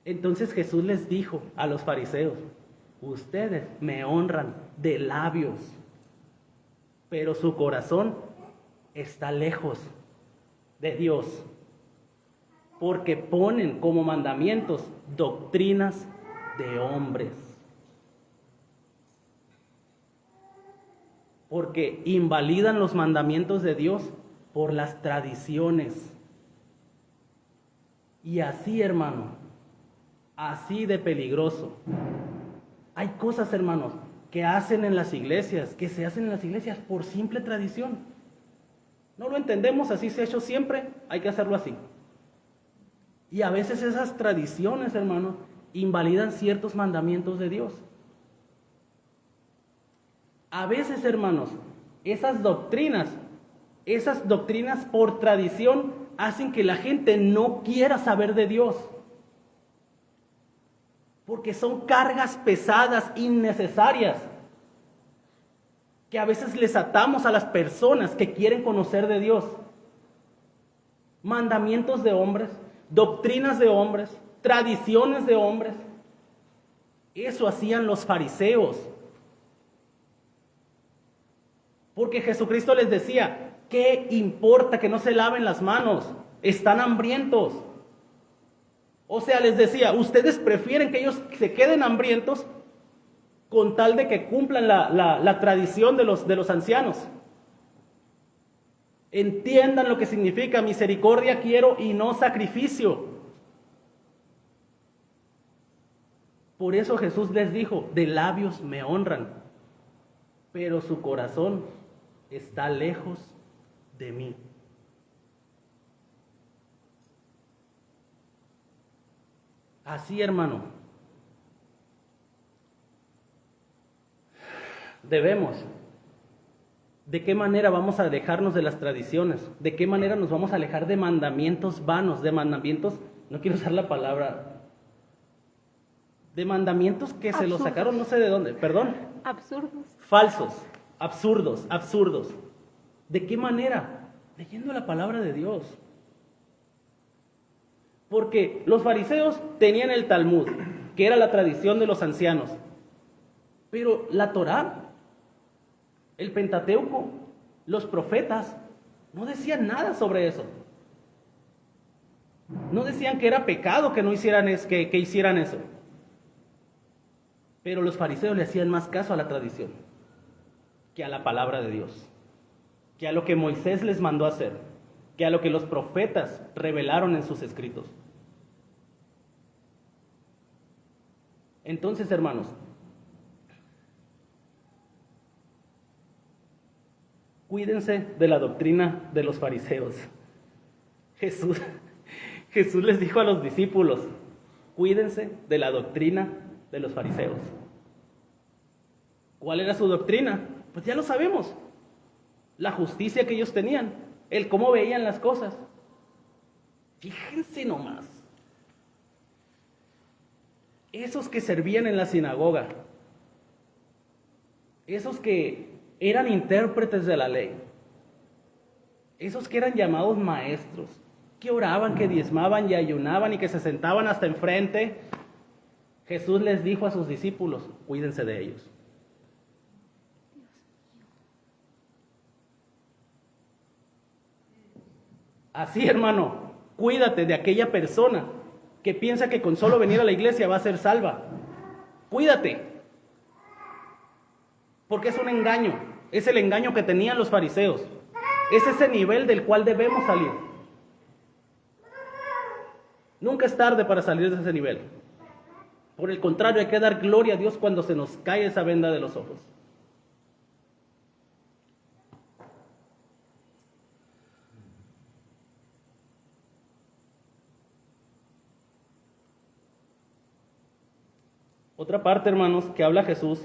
Entonces Jesús les dijo a los fariseos: ustedes me honran de labios, pero su corazón está lejos de Dios, porque ponen como mandamientos doctrinas de hombres, porque invalidan los mandamientos de Dios por las tradiciones. Y así, hermano, así de peligroso. Hay cosas, hermanos, que hacen en las iglesias, que se hacen en las iglesias por simple tradición. No lo entendemos, así se ha hecho siempre, hay que hacerlo así. Y a veces esas tradiciones, hermanos, invalidan ciertos mandamientos de Dios. A veces, hermanos, esas doctrinas por tradición hacen que la gente no quiera saber de Dios, porque son cargas pesadas, innecesarias, que a veces les atamos a las personas que quieren conocer de Dios. Mandamientos de hombres, doctrinas de hombres, tradiciones de hombres. Eso hacían los fariseos. Porque Jesucristo les decía: ¿qué importa que no se laven las manos? Están hambrientos. O sea, les decía: ustedes prefieren que ellos se queden hambrientos con tal de que cumplan la tradición de los ancianos. Entiendan lo que significa misericordia quiero y no sacrificio. Por eso Jesús les dijo: de labios me honran, pero su corazón está lejos de mí. Así, hermano, debemos. ¿De qué manera vamos a alejarnos de las tradiciones? ¿De qué manera nos vamos a alejar de mandamientos vanos? De mandamientos, no quiero usar la palabra, de mandamientos que se los sacaron no sé de dónde, perdón. Absurdos. Falsos, absurdos. ¿De qué manera? Leyendo la palabra de Dios. Porque los fariseos tenían el Talmud, que era la tradición de los ancianos. Pero la Torá, el Pentateuco, los profetas, no decían nada sobre eso. No decían que era pecado que no hicieran que hicieran eso. Pero los fariseos le hacían más caso a la tradición que a la palabra de Dios, que a lo que Moisés les mandó hacer, que a lo que los profetas revelaron en sus escritos. Entonces, hermanos, cuídense de la doctrina de los fariseos. Jesús les dijo a los discípulos: cuídense de la doctrina de los fariseos. ¿Cuál era su doctrina? Pues ya lo sabemos. La justicia que ellos tenían, el cómo veían las cosas. Fíjense nomás. Esos que servían en la sinagoga, esos que eran intérpretes de la ley, esos que eran llamados maestros, que oraban, que diezmaban y ayunaban y que se sentaban hasta enfrente, Jesús les dijo a sus discípulos: cuídense de ellos. Así, hermano, cuídate de aquella persona que piensa que con solo venir a la iglesia va a ser salva. Cuídate. Porque es un engaño. Es el engaño que tenían los fariseos. Es ese nivel del cual debemos salir. Nunca es tarde para salir de ese nivel. Por el contrario, hay que dar gloria a Dios cuando se nos cae esa venda de los ojos. Otra parte, hermanos, que habla Jesús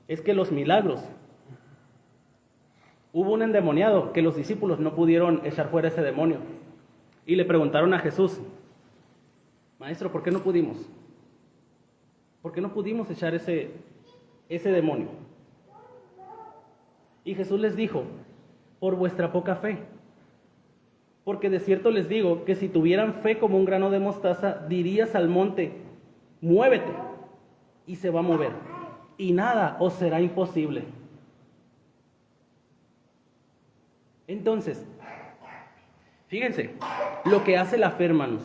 es que los milagros. Hubo un endemoniado que los discípulos no pudieron echar fuera ese demonio. Y le preguntaron a Jesús: Maestro, ¿por qué no pudimos? ¿Por qué no pudimos echar ese demonio? Y Jesús les dijo: por vuestra poca fe. Porque de cierto les digo que si tuvieran fe como un grano de mostaza, dirías al monte: muévete, y se va a mover, y nada os será imposible. Entonces, fíjense, lo que hace la fe, hermanos,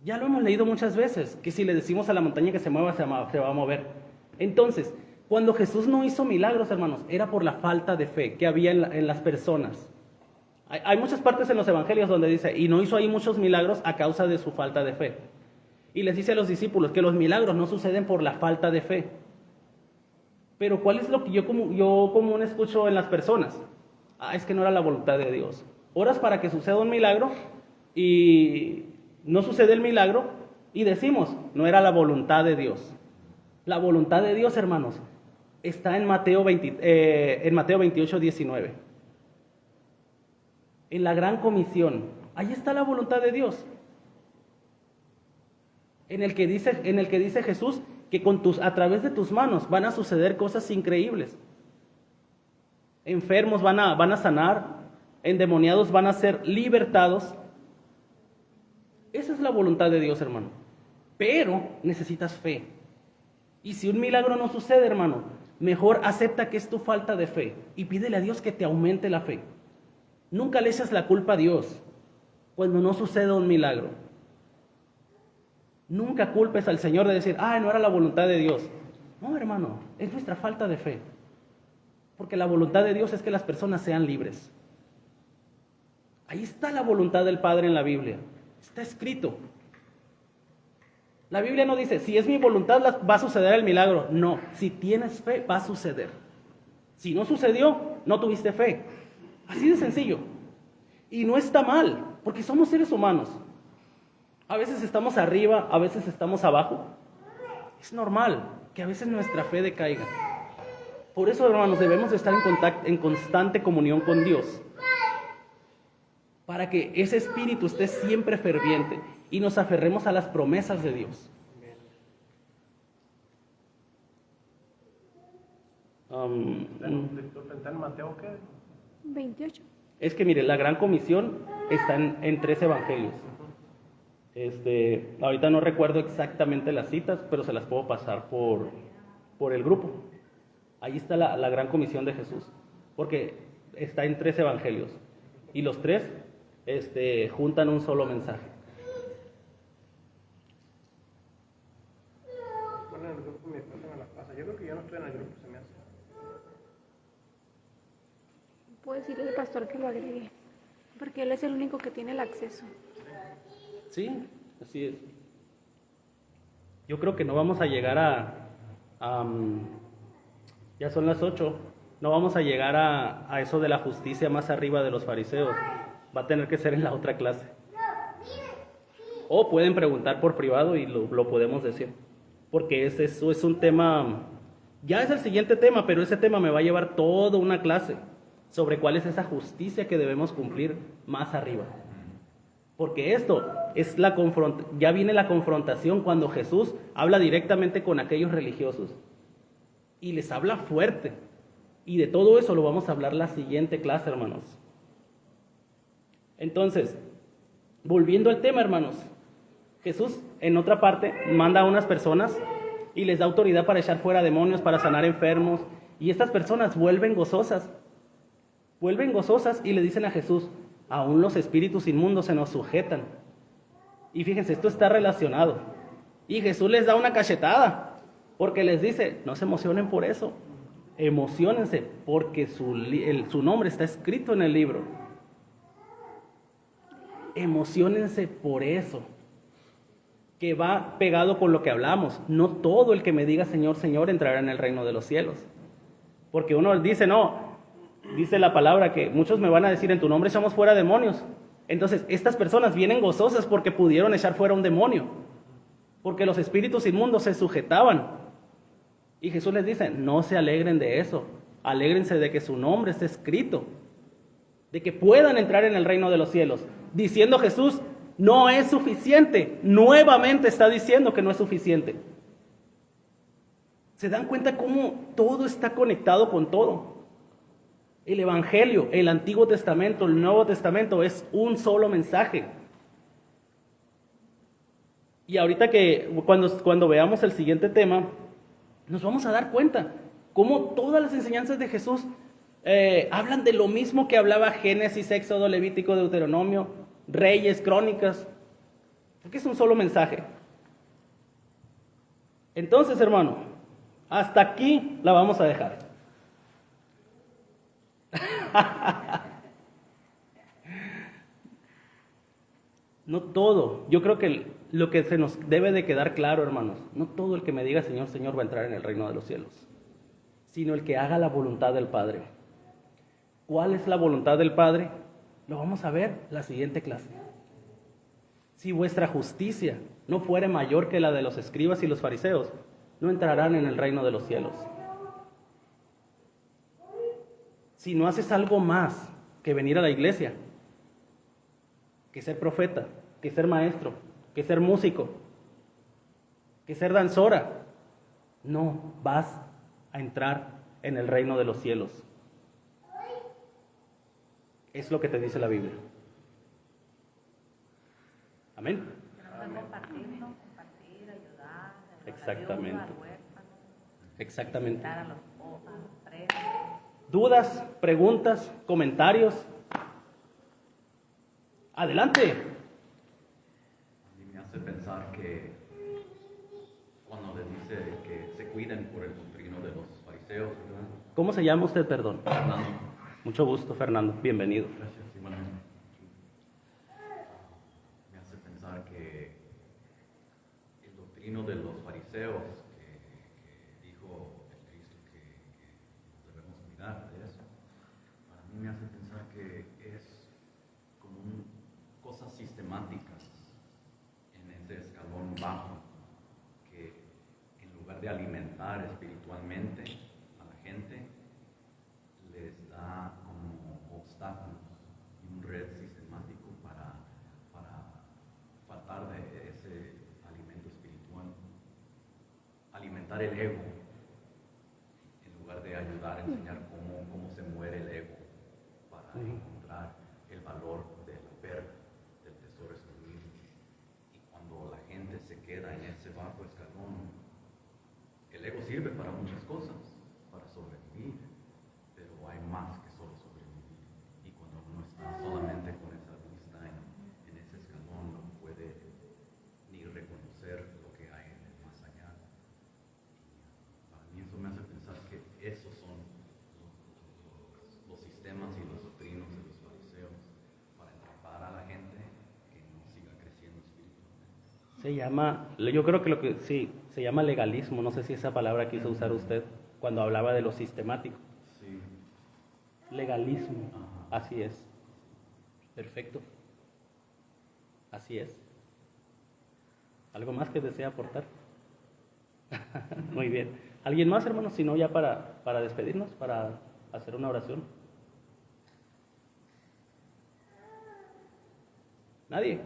ya lo hemos leído muchas veces, que si le decimos a la montaña que se mueva, se va a mover. Entonces, cuando Jesús no hizo milagros, hermanos, era por la falta de fe que había en las personas. Hay muchas partes en los evangelios donde dice: y no hizo ahí muchos milagros a causa de su falta de fe. Y les dice a los discípulos que los milagros no suceden por la falta de fe. Pero ¿cuál es lo que yo común escucho en las personas? Es que no era la voluntad de Dios. Oras para que suceda un milagro y no sucede el milagro y decimos: no era la voluntad de Dios. La voluntad de Dios, hermanos, está en Mateo 28, 19. En la gran comisión, ahí está la voluntad de Dios. En el que dice Jesús que a través de tus manos van a suceder cosas increíbles. Enfermos van a sanar, endemoniados van a ser libertados. Esa es la voluntad de Dios, hermano. Pero necesitas fe. Y si un milagro no sucede, hermano, mejor acepta que es tu falta de fe y pídele a Dios que te aumente la fe. Nunca le echas la culpa a Dios cuando no suceda un milagro. Nunca culpes al Señor de decir: no era la voluntad de Dios. No, hermano, es nuestra falta de fe. Porque la voluntad de Dios es que las personas sean libres. Ahí está la voluntad del Padre en la Biblia. Está escrito. La Biblia no dice: si es mi voluntad va a suceder el milagro. No, si tienes fe va a suceder. Si no sucedió, no tuviste fe. Así de sencillo. Y no está mal, porque somos seres humanos. A veces estamos arriba, a veces estamos abajo. Es normal que a veces nuestra fe decaiga. Por eso, hermanos, debemos estar en constante comunión con Dios, para que ese espíritu esté siempre ferviente y nos aferremos a las promesas de Dios. ¿Está en Mateo qué? 28. Es que mire, la gran comisión está en 3 evangelios. Ahorita no recuerdo exactamente las citas, pero se las puedo pasar por el grupo. Ahí está la gran comisión de Jesús, porque está en 3 evangelios y los 3 juntan un solo mensaje. Bueno, en el grupo me pasan a la casa. Yo creo que yo no estoy en el grupo, se me hace. Puedo decirle al pastor que lo agregue, porque él es el único que tiene el acceso. Sí, así es. Yo creo que no vamos a llegar ya son las 8, no vamos a llegar a eso de la justicia más arriba de los fariseos. Va a tener que ser en la otra clase. O pueden preguntar por privado y lo podemos decir. Porque eso es un tema, ya es el siguiente tema, pero ese tema me va a llevar toda una clase sobre cuál es esa justicia que debemos cumplir más arriba. Porque esto es ya viene la confrontación cuando Jesús habla directamente con aquellos religiosos. Y les habla fuerte. Y de todo eso lo vamos a hablar la siguiente clase, hermanos. Entonces, volviendo al tema, hermanos, Jesús en otra parte manda a unas personas y les da autoridad para echar fuera demonios, para sanar enfermos. Y estas personas vuelven gozosas y le dicen a Jesús: aún los espíritus inmundos se nos sujetan. Y fíjense, esto está relacionado. Y Jesús les da una cachetada, porque les dice, no se emocionen por eso, emociónense, porque su nombre está escrito en el libro. Emociónense por eso, que va pegado con lo que hablamos. No todo el que me diga Señor, Señor entrará en el reino de los cielos. Porque uno dice, no, dice la palabra que muchos me van a decir, en tu nombre echamos fuera demonios. Entonces, estas personas vienen gozosas porque pudieron echar fuera un demonio, porque los espíritus inmundos se sujetaban. Y Jesús les dice, no se alegren de eso, alégrense de que su nombre esté escrito, de que puedan entrar en el reino de los cielos. Diciendo Jesús, no es suficiente, nuevamente está diciendo que no es suficiente. ¿Se dan cuenta cómo todo está conectado con todo? El Evangelio, el Antiguo Testamento, el Nuevo Testamento es un solo mensaje. Y ahorita que cuando veamos el siguiente tema, nos vamos a dar cuenta cómo todas las enseñanzas de Jesús hablan de lo mismo que hablaba Génesis, Éxodo, Levítico, Deuteronomio, Reyes, Crónicas, porque es un solo mensaje. Entonces, hermano, hasta aquí la vamos a dejar. No todo, yo creo que lo que se nos debe de quedar claro, hermanos, no todo el que me diga Señor, Señor va a entrar en el reino de los cielos, sino el que haga la voluntad del Padre. ¿Cuál es la voluntad del Padre? Lo vamos a ver la siguiente clase. Si vuestra justicia no fuere mayor que la de los escribas y los fariseos, no entrarán en el reino de los cielos. Si no haces algo más que venir a la iglesia, que ser profeta, que ser maestro, que ser músico, que ser danzora, no vas a entrar en el reino de los cielos. Es lo que te dice la Biblia. Amén. Compartir, ayudar, Exactamente. al huérfano, Exactamente. visitar a los presos. ¿Dudas, preguntas, comentarios? Adelante. A mí me hace pensar que cuando le dice que se cuiden por el doctrino de los fariseos, ¿verdad? ¿Cómo se llama usted, perdón? Fernando. Mucho gusto, Fernando. Bienvenido. Gracias, igualmente. Me hace pensar que el doctrino de los fariseos que dijo el Cristo que debemos cuidar de eso, para mí me hace pensar que es como cosas sistemáticas en ese escalón bajo, que en lugar de alimentar espiritualmente a la gente, les da como obstáculos y un red sistemático para faltar de ese alimento espiritual, alimentar el ego en lugar de ayudar a enseñar cómo se muere el ego para encontrar el valor de la perla, del tesoro escondido. Y cuando la gente se queda en ese bajo escalón, el ego sirve para muchas cosas, para sobrevivir, pero hay más que solo sobrevivir. Y cuando uno está solamente con esa vista en ese escalón, no puede ni reconocer lo que hay en el más allá. Y para mí eso me hace pensar que esos son los sistemas y los doctrinos de los fariseos para atrapar a la gente que no siga creciendo espiritualmente. Se llama, yo creo que sí, se llama legalismo. No sé si esa palabra quiso usar usted cuando hablaba de lo sistemático. Sí. Legalismo. Ajá. Así es. Perfecto. Así es. ¿Algo más que desea aportar? Muy bien. ¿Alguien más, hermanos? Si no, ya para despedirnos, para hacer una oración. ¿Nadie?